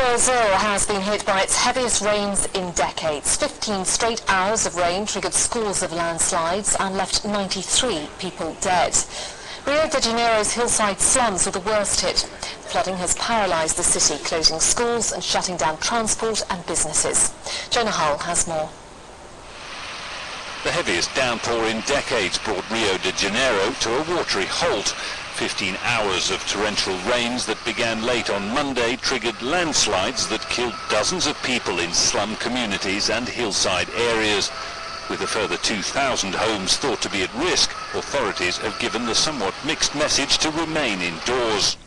Brazil has been hit by its heaviest rains in decades. 15 straight hours of rain triggered scores of landslides and left 93 people dead. Rio De Janeiro's hillside slums were the worst hit. Flooding has paralysed the city, closing schools and shutting down transport and businesses. Jonah Hull has more. The heaviest downpour in decades brought Rio de Janeiro to a watery halt. 15 hours of torrential rains that began late on Monday triggered landslides that killed dozens of people in slum communities and hillside areas. With a further 2,000 homes thought to be at risk, authorities have given the somewhat mixed message to remain indoors.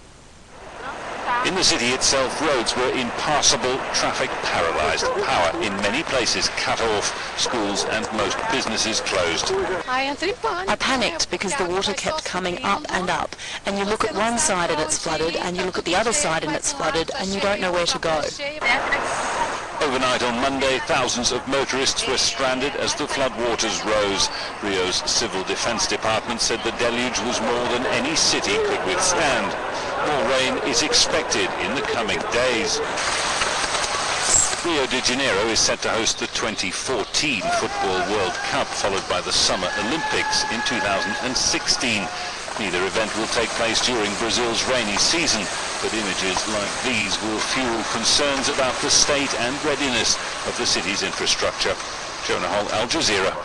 In the city itself, roads were impassable, traffic paralysed, power in many places cut off, schools and most businesses closed. I panicked because the water kept coming up, and you look at one side and it's flooded, and you look at the other side and it's flooded, and you don't know where to go. Overnight on Monday, thousands of motorists were stranded as the floodwaters rose. Rio's Civil Defence Department said the deluge was more than any city could withstand. More rain is expected in the coming days. Rio de Janeiro is set to host the 2014 Football World Cup, followed by the Summer Olympics in 2016. Neither event will take place during Brazil's rainy season, but images like these will fuel concerns about the state and readiness of the city's infrastructure. Jonah Hull, Al Jazeera.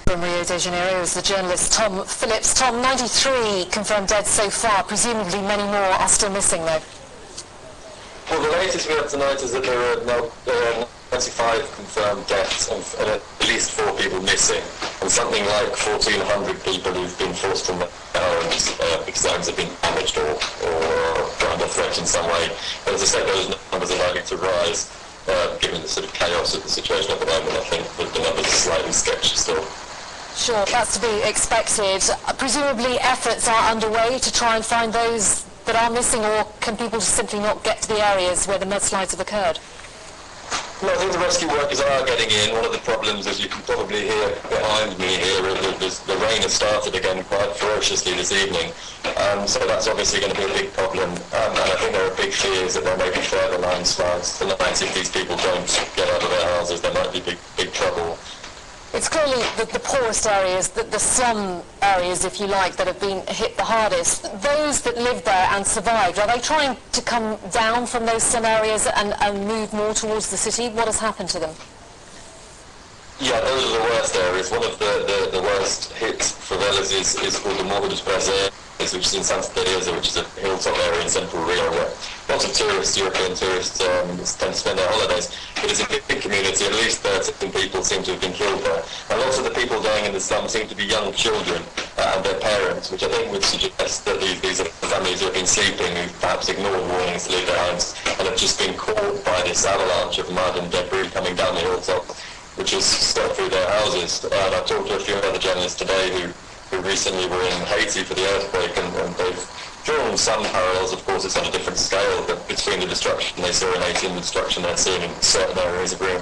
From Rio de Janeiro is the journalist Tom Phillips. Tom, 93 confirmed dead so far. Presumably many more are still missing, though. Well, the latest we have tonight is that there are 95 confirmed deaths and at least 4 people missing, and something like 1,400 people who've been forced from their homes because their homes have been damaged or under threat in some way. But as I said, those numbers are likely to rise, given the sort of chaos of the situation at the moment. I think that the numbers are slightly sketchy still. Sure, that's to be expected. Presumably efforts are underway to try and find those that are missing, or can people simply not get to the areas where the mudslides have occurred? Well, I think the rescue workers are getting in. One of the problems, as you can probably hear behind me here, is the rain has started again quite ferociously this evening. So that's obviously going to be a big problem. And I think there are big fears that there may be further landslides tonight. If these people don't get out of their houses, there might be big trouble. It's clearly the poorest areas, the slum areas, if you like, that have been hit the hardest. Those that live there and survived, are they trying to come down from those slum areas and move more towards the city? What has happened to them? Yeah, those are the worst areas. One of the worst hit favelas is called the Morro dos Prazeres, which is in Santa Teresa, which is a hilltop area in central Rio where lots of tourists, European tourists, tend to spend their holidays. It is a big community. At least 13 people seem to have been killed there. And lots of the people dying in the slum seem to be young children and their parents, which I think would suggest that these are families who have been sleeping, who perhaps ignored warnings to leave their homes and have just been caught by this avalanche of mud and debris coming down the hilltop, which has swept through their houses. And I talked to a few other journalists today who recently were in Haiti for the earthquake, and they've drawn some parallels. Of course, it's on a different scale, but between the destruction they saw in Haiti and the destruction they're seeing in certain areas of Rio.